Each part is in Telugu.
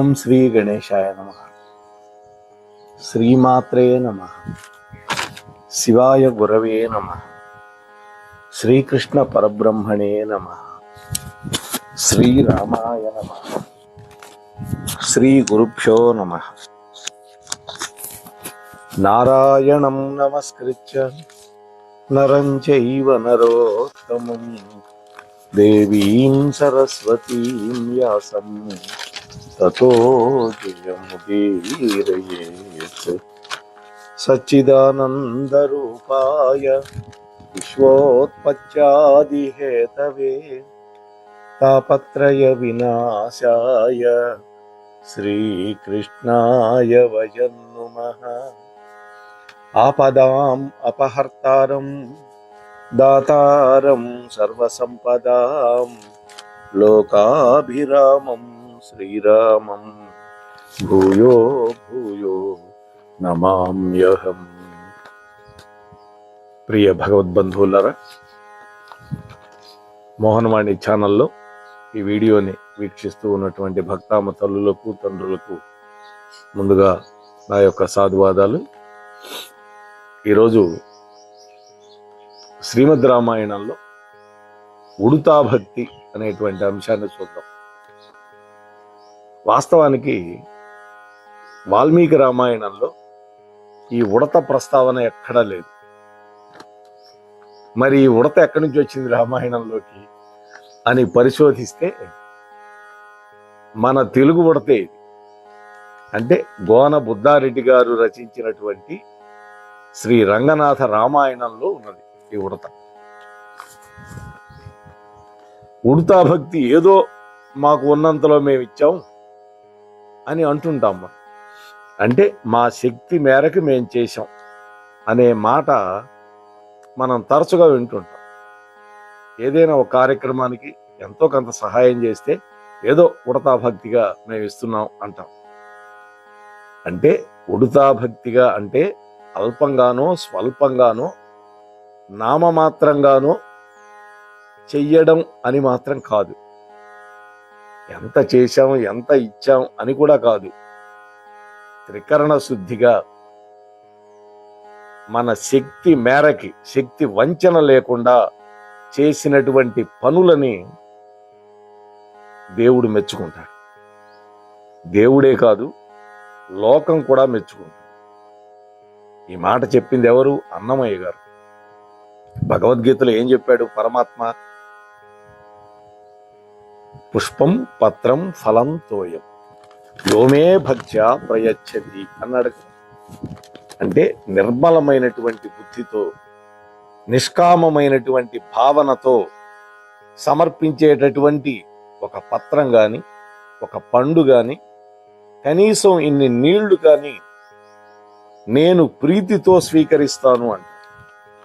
ఓం శ్రీ గణేశాయ నమః. శ్రీమాత్రే నమః. శివాయ గురవే నమః. శ్రీకృష్ణ పరబ్రహ్మణే నమః. శ్రీరామాయ నమః. శ్రీ గురుభ్యో నమః. నారాయణం నమస్కృత్య నరం చైవ నరోత్తమం దేవీం సరస్వతీం వ్యాసం తతో జయముదీరయేత్. సచ్చిదానందరూపాయ విశ్వోత్పత్యాదిహేతవే తాపత్రయ వినాశాయ శ్రీకృష్ణాయ వయం నమః. ఆపదాం అపహర్తారం దాతారం సర్వసంపదాం లోకాభిరామం శ్రీరామం భూయో భూయో నమామ్యహం. ప్రియ భగవద్బంధువులారా, మోహనవాణి ఛానల్లో ఈ వీడియోని వీక్షిస్తూ ఉన్నటువంటి భక్తామ తల్లులకు తండ్రులకు ముందుగా నా యొక్క సాధువాదాలు. ఈరోజు శ్రీమద్ రామాయణంలో ఉడుతా భక్తి అనేటువంటి అంశాన్ని చూద్దాం. వాస్తవానికి వాల్మీకి రామాయణంలో ఈ ఉడత ప్రస్తావన ఎక్కడా లేదు. మరి ఈ ఉడత ఎక్కడి నుంచి వచ్చింది రామాయణంలోకి అని పరిశోధిస్తే మన తెలుగు ఉడతే ఇది. అంటే గోన బుద్ధారెడ్డి గారు రచించినటువంటి శ్రీ రంగనాథ రామాయణంలో ఉన్నది ఈ ఉడత. ఉడతా భక్తి ఏదో మాకు ఉన్నంతలో మేము ఇచ్చాం అని అంటుంటాం మనం. అంటే మా శక్తి మేరకు మేము చేశాం అనే మాట మనం తరచుగా వింటుంటాం. ఏదైనా ఒక కార్యక్రమానికి ఎంతో కొంత సహాయం చేస్తే ఏదో ఉడతా భక్తిగా మేము ఇస్తున్నాం అంటాం. అంటే ఉడతా భక్తిగా అంటే అల్పంగానో స్వల్పంగానో నామమాత్రంగానో చెయ్యడం అని మాత్రం కాదు. ఎంత చేశాం ఎంత ఇచ్చాం అని కూడా కాదు. త్రికరణ శుద్ధిగా మన శక్తి మేరకి, శక్తి వంచన లేకుండా చేసినటువంటి పనులని దేవుడు మెచ్చుకుంటాడు. దేవుడే కాదు, లోకం కూడా మెచ్చుకుంటాడు. ఈ మాట చెప్పింది ఎవరు? అన్నమయ్య గారు. భగవద్గీతలో ఏం చెప్పాడు పరమాత్మ? పుష్పం పత్రం ఫలం తోయం యోమే భక్త్యా ప్రయచ్చతి అన్నాడు. అంటే నిర్మలమైనటువంటి బుద్ధితో, నిష్కామమైనటువంటి భావనతో సమర్పించేటటువంటి ఒక పత్రం కానీ, ఒక పండు కానీ, కనీసం ఇన్ని నీళ్లు కానీ నేను ప్రీతితో స్వీకరిస్తాను అంట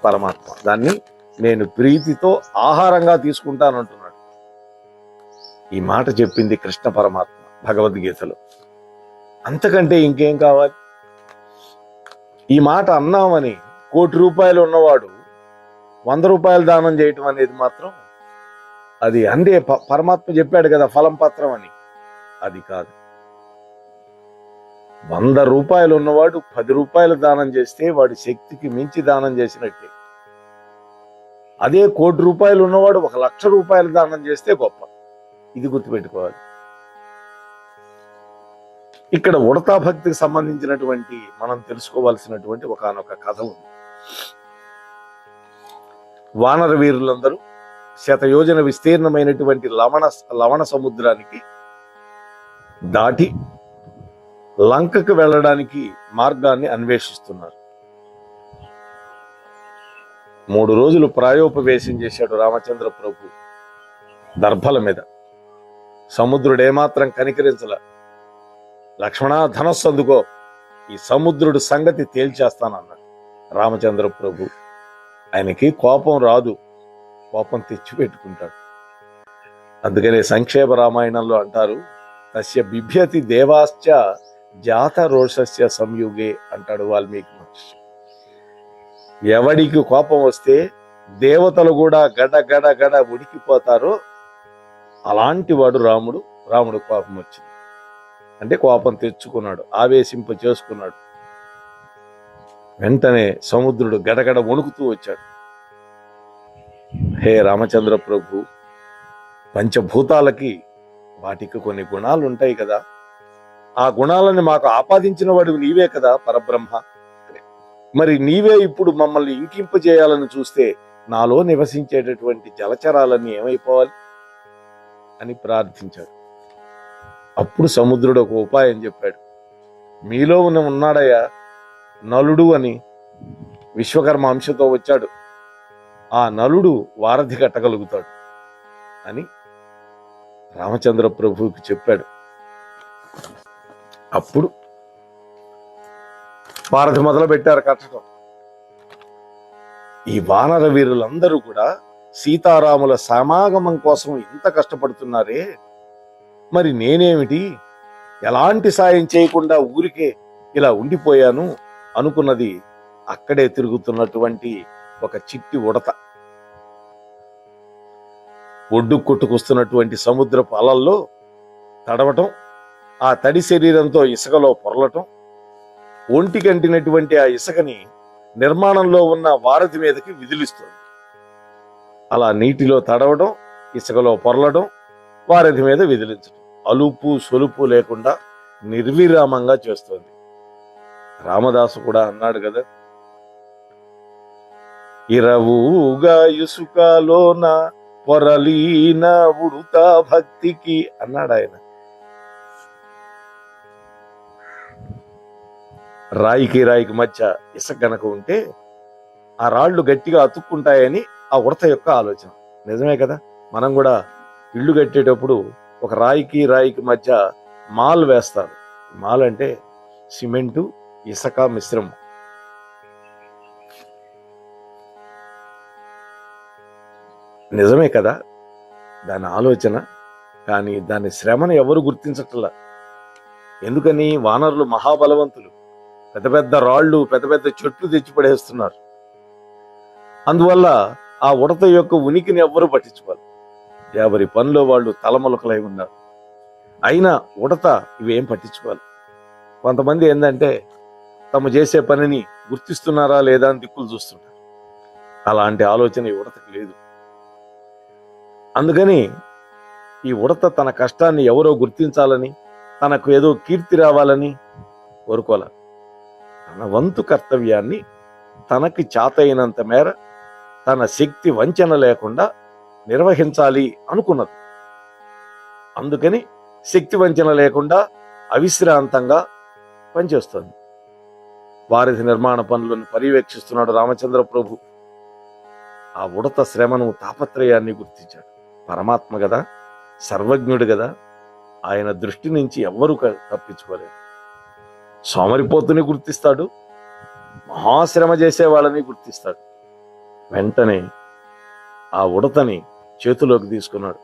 పరమాత్మ. దాన్ని నేను ప్రీతితో ఆహారంగా తీసుకుంటాను అంటున్నాడు. ఈ మాట చెప్పింది కృష్ణ పరమాత్మ భగవద్గీతలో. అంతకంటే ఇంకేం కావాలి? ఈ మాట అన్నామని ₹1,00,00,000 ఉన్నవాడు 100 రూపాయలు దానం చేయటం అనేది మాత్రం అది అందే. పరమాత్మ చెప్పాడు కదా ఫలం పత్రం అని. అది కాదు. 100 రూపాయలు ఉన్నవాడు 10 రూపాయలు దానం చేస్తే వాడి శక్తికి మించి దానం చేసినట్టే. అదే ₹1,00,00,000 ఉన్నవాడు 1,00,000 రూపాయలు దానం చేస్తే గొప్ప. ఇది గుర్తుపెట్టుకోవాలి. ఇక్కడ ఉడతా భక్తికి సంబంధించినటువంటి మనం తెలుసుకోవాల్సినటువంటి ఒకానొక కథ ఉంది. వానర వీరులందరూ శతయోజన విస్తీర్ణమైనటువంటి లవణ సముద్రానికి దాటి లంకకు వెళ్ళడానికి మార్గాన్ని అన్వేషిస్తున్నారు. 3 రోజులు ప్రాయోపవేశం చేశాడు రామచంద్ర ప్రభు దర్భల మీద. సముద్రుడు ఏమాత్రం కనికరించల. లక్ష్మణ ధనస్సు అందుకో, ఈ సముద్రుడు సంగతి తేల్చేస్తానన్నాడు రామచంద్ర ప్రభు. ఆయనకి కోపం రాదు, కోపం తెచ్చిపెట్టుకుంటాడు. అందుకనే సంక్షేప రామాయణంలో అంటారు, తస్య బిభ్యతి దేవాశ్చ జాత రోషస్య సంయుగే అంటాడు వాల్మీకి మహర్షి. ఎవడికి కోపం వస్తే దేవతలు కూడా గడ గడ గడ ఉడికిపోతారో అలాంటి వాడు రాముడు. రాముడు కోపం వచ్చింది. అంటే కోపం తెచ్చుకున్నాడు, ఆవేశింప చేసుకున్నాడు. వెంటనే సముద్రుడు గడగడ వణుకుతూ వచ్చాడు. హే రామచంద్ర ప్రభు, పంచభూతాలకి వాటికి కొన్ని గుణాలు ఉంటాయి కదా, ఆ గుణాలని మాకు ఆపాదించిన వాడివి నీవే కదా పరబ్రహ్మ. మరి నీవే ఇప్పుడు మమ్మల్ని ఇంకింపజేయాలని చూస్తే నాలో నివసించేటటువంటి జలచరాలన్నీ ఏమైపోవాలి అని ప్రార్థించాడు. అప్పుడు సముద్రుడు ఒక ఉపాయం చెప్పాడు. మీలో ఉన్నాడయ్యా నలుడు అని, విశ్వకర్మ అంశతో వచ్చాడు, ఆ నలుడు వారధి కట్టగలుగుతాడు అని రామచంద్ర ప్రభువుకి చెప్పాడు. అప్పుడు వారధి మొదలు పెట్టారు కట్టడం. ఈ వానర వీరులందరూ కూడా సీతారాముల సమాగమం కోసం ఇంత కష్టపడుతున్నారే, మరి నేనేమిటి ఎలాంటి సాయం చేయకుండా ఊరికే ఇలా ఉండిపోయాను అనుకున్నది అక్కడే తిరుగుతున్నటువంటి ఒక చిట్టి ఉడత. ఒడ్డు కొట్టుకొస్తున్నటువంటి సముద్రపు అలల్లో తడవటం, ఆ తడి శరీరంతో ఇసుకలో పొరలటం, ఒంటికంటినటువంటి ఆ ఇసుకని నిర్మాణంలో ఉన్న వారధి మీదకి విదిలిస్తుంది. అలా నీటిలో తడవడం, ఇసుకలో పొరలడం, వారధి మీద విదిలించడం, అలుపు సొలుపు లేకుండా నిర్విరామంగా చేస్తోంది. రామదాసు కూడా అన్నాడు కదా, ఇరవుగా ఇసుకలోన పొరలీన ఉడుతా భక్తికి అన్నాడు ఆయన. రాయికి రాయికి మధ్య ఇసుక గనక ఉంటే ఆ రాళ్లు గట్టిగా అతుక్కుంటాయని ఆ ఉడత యొక్క ఆలోచన. నిజమే కదా, మనం కూడా ఇల్లు కట్టేటప్పుడు ఒక రాయికి రాయికి మధ్య మాల్ వేస్తారు. మాల్ అంటే సిమెంటు ఇసుక మిశ్రమం. నిజమే కదా దాని ఆలోచన. కానీ దాని శ్రమను ఎవరు గుర్తించట్లా. ఎందుకని? వానరులు మహాబలవంతులు, పెద్ద పెద్ద రాళ్ళు, పెద్ద పెద్ద చెట్లు తెచ్చి పడేస్తున్నారు. అందువల్ల ఆ ఉడత యొక్క ఉనికిని ఎవ్వరూ పట్టించుకోవాలి. ఎవరి పనిలో వాళ్ళు తలములకలై ఉన్నారు. అయినా ఉడత ఇవేం పట్టించుకోవాలి. కొంతమంది ఏంటంటే తమ చేసే పనిని గుర్తిస్తున్నారా లేదా అని దిక్కులు చూస్తుంటారు. అలాంటి ఆలోచన ఈ ఉడతకు లేదు. అందుకని ఈ ఉడత తన కష్టాన్ని ఎవరో గుర్తించాలని, తనకు ఏదో కీర్తి రావాలని కోరుకోలే. తన వంతు కర్తవ్యాన్ని తనకి చాతైనంత మేర తన శక్తి వంచన లేకుండా నిర్వహించాలి అనుకున్నది. అందుకని శక్తి వంచన లేకుండా అవిశ్రాంతంగా పనిచేస్తుంది. వారధి నిర్మాణ పనులను పర్యవేక్షిస్తున్నాడు రామచంద్ర ప్రభు. ఆ ఉడత శ్రమను, తాపత్రయాన్ని గుర్తించాడు. పరమాత్మ కదా, సర్వజ్ఞుడు కదా, ఆయన దృష్టి నుంచి ఎవ్వరూ తప్పించుకోలేరు. సోమరిపోతుని గుర్తిస్తాడు, మహాశ్రమ చేసే వాళ్ళని గుర్తిస్తాడు. వెంటనే ఆ ఉడతని చేతిలోకి తీసుకున్నాడు.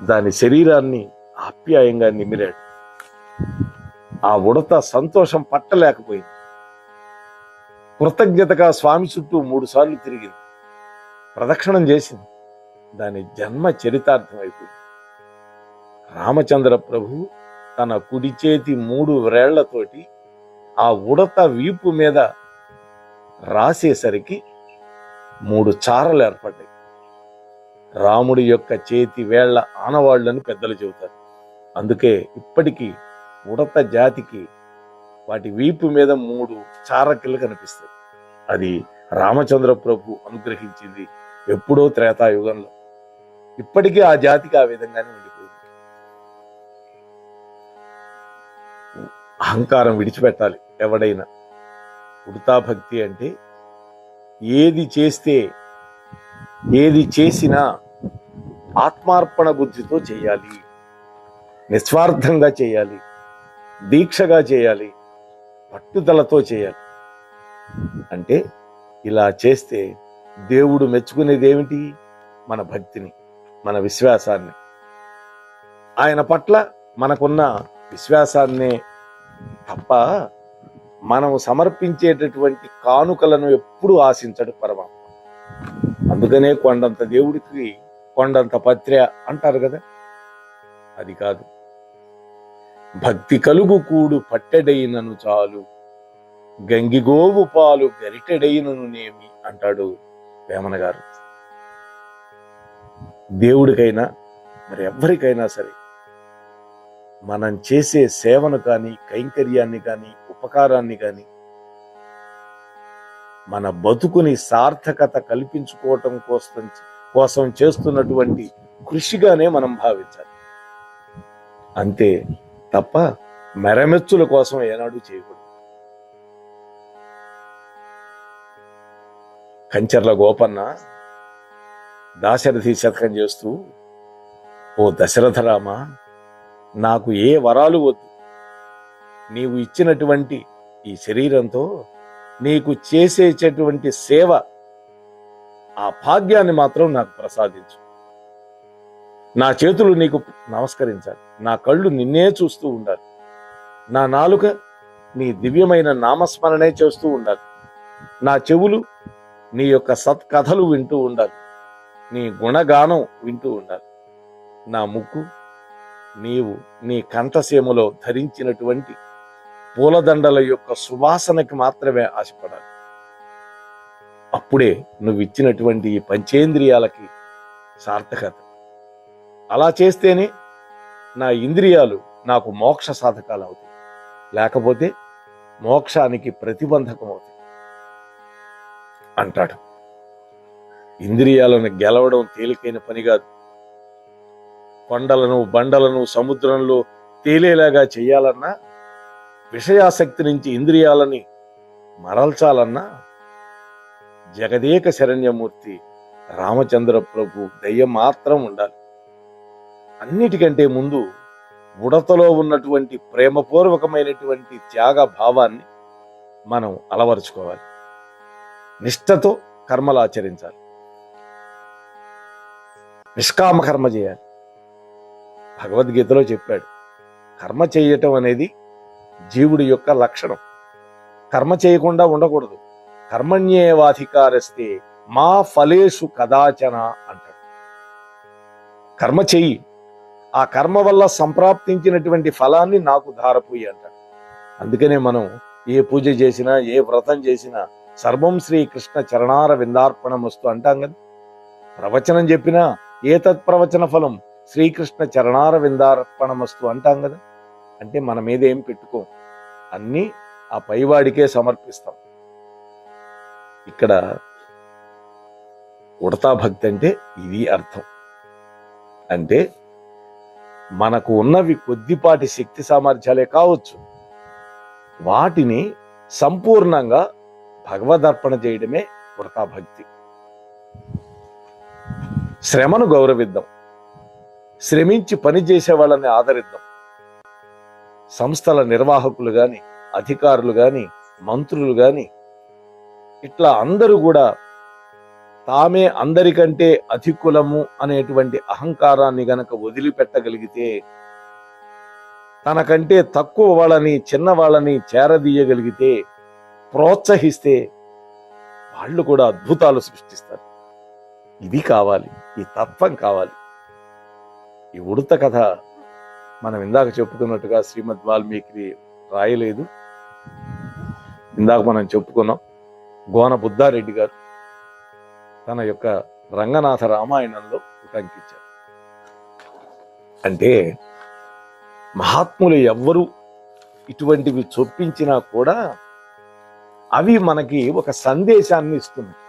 దాని శరీరాన్ని ఆప్యాయంగా నిమిరాడు. ఆ ఉడత సంతోషం పట్టలేకపోయింది. కృతజ్ఞతగా స్వామి చుట్టూ 3 సార్లు తిరిగింది, ప్రదక్షిణం చేసింది. దాని జన్మ చరితార్థం అయిపోయింది. రామచంద్ర ప్రభు తన కుడి చేతి 3 వ్రేళ్లతోటి ఆ ఉడత వీపు మీద రాసేసరికి 3 చారలు ఏర్పడ్డాయి. రాముడి యొక్క చేతి వేళ్ల ఆనవాళ్లను పెద్దలు చెబుతారు. అందుకే ఇప్పటికీ ఉడత జాతికి వాటి వీపు మీద 3 చారకిళ్ళు కనిపిస్తాయి. అది రామచంద్ర ప్రభు అనుగ్రహించింది ఎప్పుడో త్రేతాయుగంలో. ఇప్పటికీ ఆ జాతికి ఆ విధంగానే ఉండిపోయింది. అహంకారం విడిచిపెట్టాలి ఎవడైనా. ఉడతా భక్తి అంటే ఏది చేసినా ఆత్మార్పణ బుద్ధితో చేయాలి, నిస్వార్థంగా చేయాలి, దీక్షగా చేయాలి, పట్టుదలతో చేయాలి. అంటే ఇలా చేస్తే దేవుడు మెచ్చుకునేది ఏమిటి? మన భక్తిని, మన విశ్వాసాన్ని. ఆయన పట్ల మనకున్న విశ్వాసాన్నే తప్ప మనము సమర్పించేటటువంటి కానుకలను ఎప్పుడూ ఆశించడు పరమాత్మ. అందుకనే కొండంత దేవుడికి కొండంత పత్ర అంటారు కదా, అది కాదు. భక్తి కలుగు కూడు పట్టెడైనను చాలు, గంగిగోవు పాలు గరిటెడైనను నేమి అంటాడు వేమన గారు. దేవుడికైనా మరి ఎవ్వరికైనా సరే మనం చేసే సేవను కానీ, కైంకర్యాన్ని కానీ, ఉపకారాన్ని కానీ మన బతుకుని సార్థకత కల్పించుకోవటం కోసం చేస్తున్నటువంటి కృషిగానే మనం భావించాలి. అంతే తప్ప మెరమెచ్చుల కోసం ఏనాడు చేయకూడదు. కంచర్ల గోపన్న దాశరథి శతకం చేస్తూ, ఓ దశరథరామ, నాకు ఏ వరాలు వద్దు, నీవు ఇచ్చినటువంటి ఈ శరీరంతో నీకు చేసేటటువంటి సేవ, ఆ భాగ్యాన్ని మాత్రం నాకు ప్రసాదించు. నా చేతులు నీకు నమస్కరించాలి, నా కళ్ళు నిన్నే చూస్తూ ఉండాలి, నా నాలుక నీ దివ్యమైన నామస్మరణే చేస్తూ ఉండాలి, నా చెవులు నీ యొక్క సత్కథలు వింటూ ఉండాలి, నీ గుణగానం వింటూ ఉండాలి, నా ముక్కు నీవు నీ కంఠసీమలో ధరించినటువంటి పూలదండల యొక్క సువాసనకి మాత్రమే ఆశపడాలి. అప్పుడే నువ్వు ఇచ్చినటువంటి ఈ పంచేంద్రియాలకి సార్థకత. అలా చేస్తేనే నా ఇంద్రియాలు నాకు మోక్ష సాధకాలు అవుతాయి, లేకపోతే మోక్షానికి ప్రతిబంధకం అవుతాయి అంటాడు. ఇంద్రియాలను గెలవడం తేలికైన పని కాదు. కొండలను బండలను సముద్రంలో తేలేలాగా చేయాలన్నా, విషయాసక్తి నుంచి ఇంద్రియాలని మరల్చాలన్నా జగదేక శరణ్యమూర్తి రామచంద్ర ప్రభు దయ మాత్రం ఉండాలి. అన్నిటికంటే ముందు ఉడతలో ఉన్నటువంటి ప్రేమపూర్వకమైనటువంటి త్యాగ భావాన్ని మనం అలవరుచుకోవాలి. నిష్ఠతో కర్మలు ఆచరించాలి, నిష్కామ కర్మ చేయాలి. భగవద్గీతలో చెప్పాడు, కర్మ చేయటం అనేది జీవుడి యొక్క లక్షణం. కర్మ చేయకుండా ఉండకూడదు. కర్మణ్యేవాధికారస్తే మా ఫలేషు కదాచన అంటాడు. కర్మ చెయ్యి, ఆ కర్మ వల్ల సంప్రాప్తించినటువంటి ఫలాన్ని నాకు ధారపోయి అంటాడు. అందుకనే మనం ఏ పూజ చేసినా, ఏ వ్రతం చేసినా సర్వం శ్రీకృష్ణ చరణార విందార్పణమస్తు అంటాం కదా. ప్రవచనం చెప్పినా ఏ తత్ప్రవచన ఫలం శ్రీకృష్ణ చరణార విందార్పణమస్తు అంటాం కదా. అంటే మన మీద ఏం పెట్టుకోం, అన్నీ ఆ పైవాడికే సమర్పిస్తాం. ఇక్కడ ఉడతా భక్తి అంటే ఇది అర్థం. అంటే మనకు ఉన్నవి కొద్దిపాటి శక్తి సామర్థ్యాలే కావచ్చు, వాటిని సంపూర్ణంగా భగవదర్పణ చేయడమే ఉడతా భక్తి. శ్రమను గౌరవిద్దాం, శ్రమించి పనిచేసే వాళ్ళని ఆదరిద్దాం. సంస్థల నిర్వాహకులు గాని, అధికారులు గాని, మంత్రులు గాని, ఇట్లా అందరూ కూడా తామే అందరికంటే అధికులము అనేటువంటి అహంకారాన్ని గనక వదిలిపెట్టగలిగితే, తనకంటే తక్కువ వాళ్ళని, చిన్న వాళ్ళని చేరదీయగలిగితే, ప్రోత్సహిస్తే వాళ్ళు కూడా అద్భుతాలు సృష్టిస్తారు. ఇది కావాలి, ఈ తత్వం కావాలి. ఈ ఉడత కథ మనం ఇందాక చెప్పుకున్నట్టుగా శ్రీమద్ వాల్మీకి రాయలేదు. ఇందాక మనం చెప్పుకున్నాం, గోన బుద్ధారెడ్డి గారు తన యొక్క రంగనాథ రామాయణంలో ఉటంకించారు. అంటే మహాత్ములు ఎవ్వరు ఇటువంటివి చొప్పించినా కూడా అవి మనకి ఒక సందేశాన్ని ఇస్తున్నాయి.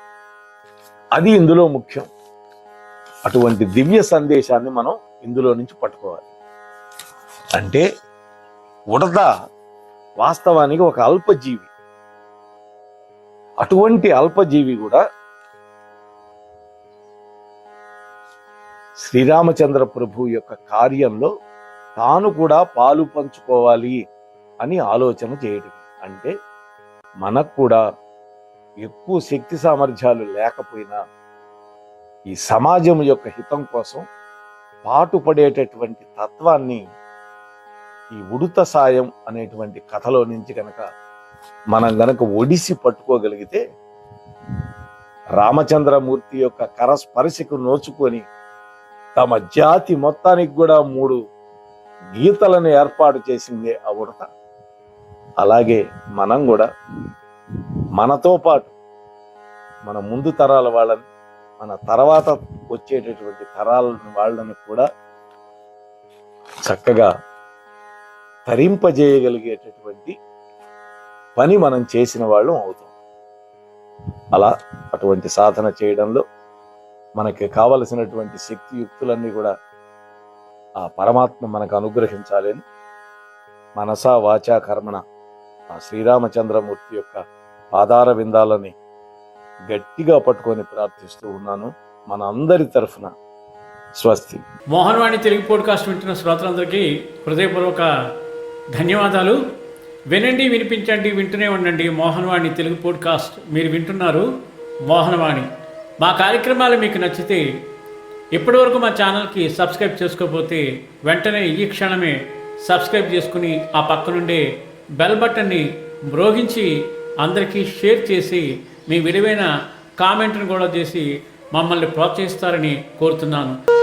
అది ఇందులో ముఖ్యం. అటువంటి దివ్య సందేశాన్ని మనం ఇందులో నుంచి పట్టుకోవాలి. అంటే ఉడత వాస్తవానికి ఒక అల్పజీవి. అటువంటి అల్పజీవి కూడా శ్రీరామచంద్ర ప్రభు యొక్క కార్యంలో తాను కూడా పాలు పంచుకోవాలి అని ఆలోచన చేయడం. అంటే మనకు కూడా ఎక్కువ శక్తి సామర్థ్యాలు లేకపోయినా ఈ సమాజం యొక్క హితం కోసం పాటుపడేటటువంటి తత్వాన్ని ఈ ఉడుత సాయం అనేటువంటి కథలో నుంచి కనుక మనం గనక ఒడిసి పట్టుకోగలిగితే, రామచంద్రమూర్తి యొక్క కరస్పర్శకు నోచుకొని తమ జాతి మొత్తానికి కూడా 3 గీతలను ఏర్పాటు చేసిందే ఆ ఉడత. అలాగే మనం కూడా మనతో పాటు మన ముందు తరాల వాళ్ళని, మన తర్వాత వచ్చేటటువంటి తరాల వాళ్ళని కూడా చక్కగా తరింపజేయగలిగేటటువంటి పని మనం చేసిన వాళ్ళం అవుతాం. అలా అటువంటి సాధన చేయడంలో మనకి కావలసినటువంటి శక్తియుక్తులన్నీ కూడా ఆ పరమాత్మ మనకు అనుగ్రహించాలని మనసా వాచా కర్మణ ఆ శ్రీరామచంద్రమూర్తి యొక్క పాదార విందాలని గట్టిగా పట్టుకొని ప్రార్థిస్తూ ఉన్నాను. మన అందరి తరఫున స్వస్తి. మోహనవాణి తెలుగు పోడ్కాస్ట్ వింటున్న శ్రోతలందరికీ హృదయపూర్వక ధన్యవాదాలు. వినండి, వినిపించండి, వింటూనే ఉండండి మోహనవాణి తెలుగు పోడ్కాస్ట్. మీరు వింటున్నారు మోహనవాణి. మా కార్యక్రమాలు మీకు నచ్చితే ఇప్పటివరకు మా ఛానల్కి సబ్స్క్రైబ్ చేసుకోకపోతే వెంటనే ఈ క్షణమే సబ్స్క్రైబ్ చేసుకుని ఆ పక్కనుండే బెల్ బటన్ని మ్రోగించి అందరికీ షేర్ చేసి మీ విలువైన కామెంట్ను కూడా చేసి మమ్మల్ని ప్రోత్సహిస్తారని కోరుతున్నాను.